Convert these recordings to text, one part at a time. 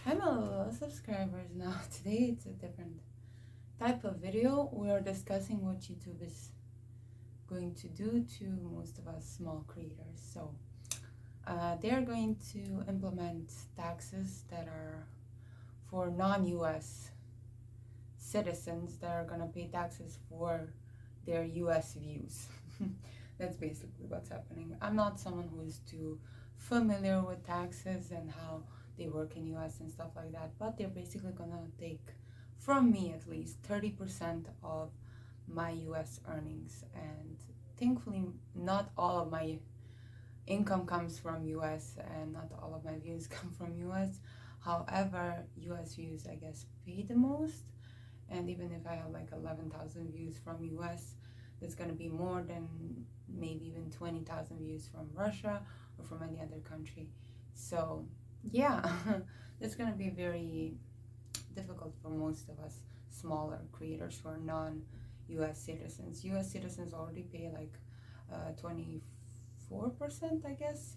Hello subscribers. Now today it's a different type of video. We are discussing what YouTube is going to do to most of us small creators. So they are going to implement taxes that are for non-US citizens that are going to pay taxes for their US views. That's basically what's happening. I'm not someone who is too familiar with taxes and how they work in US and stuff like that, but they're basically gonna take from me at least 30% of my US earnings, and thankfully not all of my income comes from US and not all of my views come from US. However, US views I guess pay the most, and even if I have like 11,000 views from US, that's gonna be more than maybe even 20,000 views from Russia or from any other country. So yeah, that's gonna be very difficult for most of us smaller creators who are non-US citizens. US citizens already pay like 24%, I guess,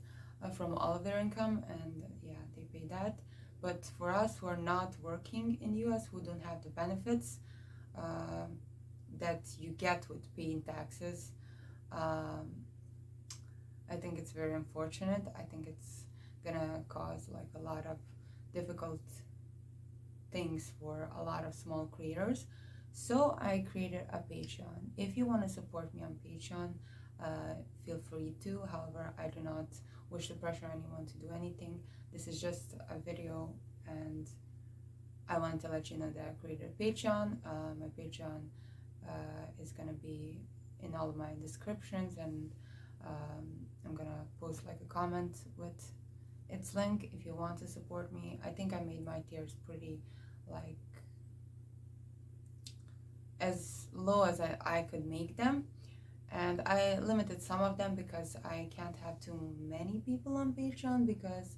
from all of their income, and yeah, they pay that. But for us who are not working in US, who don't have the benefits that you get with paying taxes, I think it's very unfortunate. I think it's gonna cause like a lot of difficult things for a lot of small creators. So I created a Patreon. If you want to support me on Patreon, feel free to. However, I do not wish to pressure anyone to do anything. This is just a video, and I want to let you know that I created a Patreon. My Patreon is gonna be in all of my descriptions, and I'm gonna post like a comment with its link if you want to support me. I think I made my tiers pretty like as low as I could make them, and I limited some of them because I can't have too many people on Patreon, because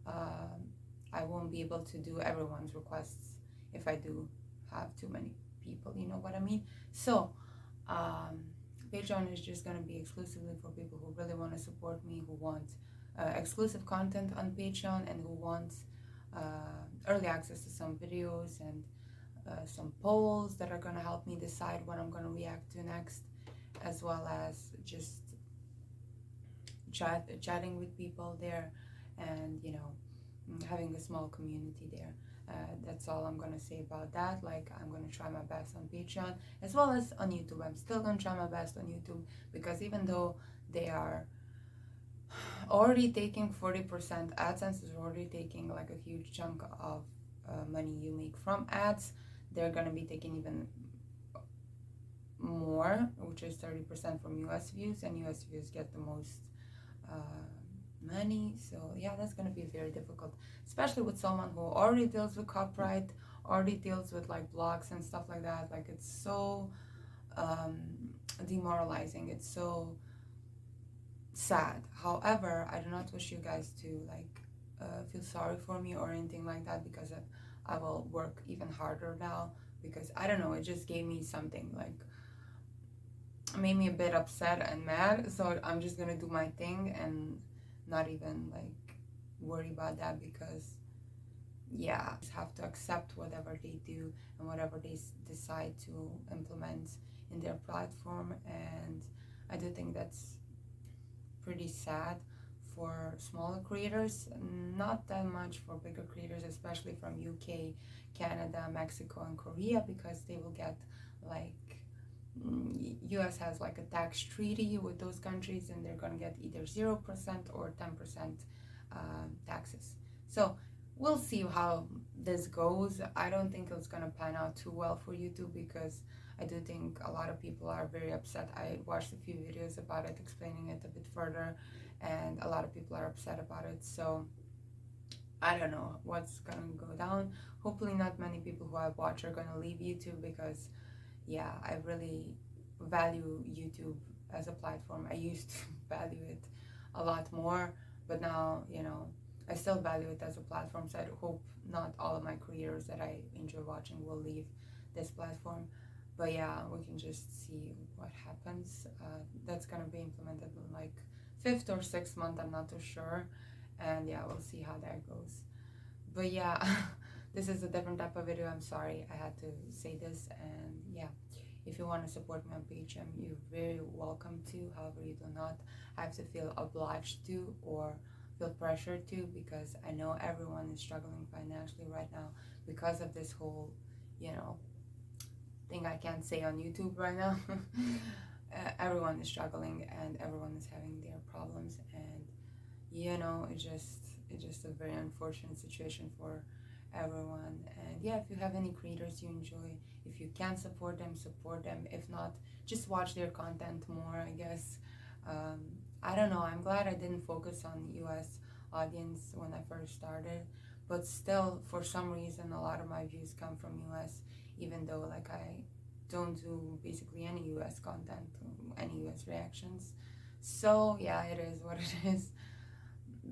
I won't be able to do everyone's requests if I do have too many people, you know what I mean? So Patreon is just going to be exclusively for people who really want to support me, who want exclusive content on Patreon, and who want early access to some videos and some polls that are going to help me decide what I'm going to react to next, as well as just chatting with people there, and having a small community there. That's all I'm gonna say about that. Like, I'm gonna try my best on Patreon as well as on YouTube. I'm still gonna try my best on YouTube, because even though they are already taking 40%, AdSense is already taking like a huge chunk of money you make from ads, they're gonna be taking even more, which is 30% from US views, and US views get the most money. So yeah, that's going to be very difficult, especially with someone who already deals with copyright, already deals with like blogs and stuff like that. Like, it's so demoralizing, it's so sad. However, I do not wish you guys to like feel sorry for me or anything like that, because I will work even harder now, because I don't know, it just gave me something like made me a bit upset and mad. So I'm just gonna do my thing and not even like worry about that, because yeah, just have to accept whatever they do and whatever they decide to implement in their platform. And I do think that's pretty sad for smaller creators, not that much for bigger creators, especially from UK, Canada, Mexico, and Korea, because they will get like US has like a tax treaty with those countries, and they're gonna get either 0% or 10% taxes. So we'll see how this goes. I don't think it's gonna pan out too well for YouTube, because I do think a lot of people are very upset. I watched a few videos about it explaining it a bit further, and a lot of people are upset about it. So I don't know what's gonna go down. Hopefully not many people who I've watched are gonna leave YouTube, because yeah, I really value YouTube as a platform. I used to value it a lot more, but now, I still value it as a platform. So I hope not all of my creators that I enjoy watching will leave this platform. But yeah, we can just see what happens. That's gonna be implemented in like 5th or 6th month, I'm not too sure. And yeah, we'll see how that goes. But yeah, this is a different type of video. I'm sorry I had to say this. And yeah, if you want to support me on Patreon, you're very welcome to. However, you do not have to feel obliged to or feel pressured to, because I know everyone is struggling financially right now because of this whole, you know, thing I can't say on YouTube right now. Everyone is struggling and everyone is having their problems, and you know, it's just a very unfortunate situation for everyone. And yeah, if you have any creators you enjoy, if you can support them, support them. If not, just watch their content more, I guess. um, I don't know, I'm glad I didn't focus on US audience when I first started, but still for some reason a lot of my views come from US, even though like I don't do basically any US content, any US reactions. So yeah, it is what it is.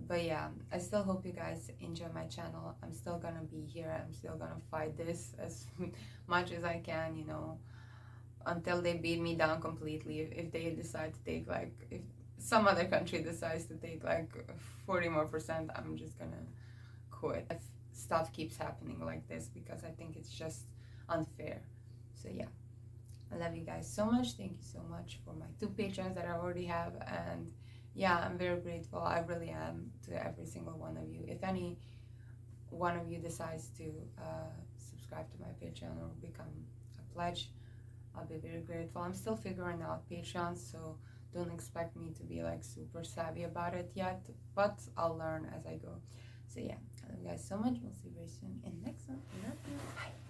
But yeah, I still hope you guys enjoy my channel. I'm still gonna be here. I'm still gonna fight this as much as I can, you know, until they beat me down completely. If they decide to take like, if some other country decides to take like 40 more percent, I'm just gonna quit. If stuff keeps happening like this, because I think it's just unfair. So yeah, I love you guys so much. Thank you so much for my 2 patrons that I already have. And yeah, I'm very grateful. I really am, to every single one of you. If any one of you decides to subscribe to my Patreon or become a pledge, I'll be very grateful. I'm still figuring out Patreon, so don't expect me to be like super savvy about it yet, but I'll learn as I go. So yeah, I love you guys so much. We'll see you very soon in the next one. I love you. Bye.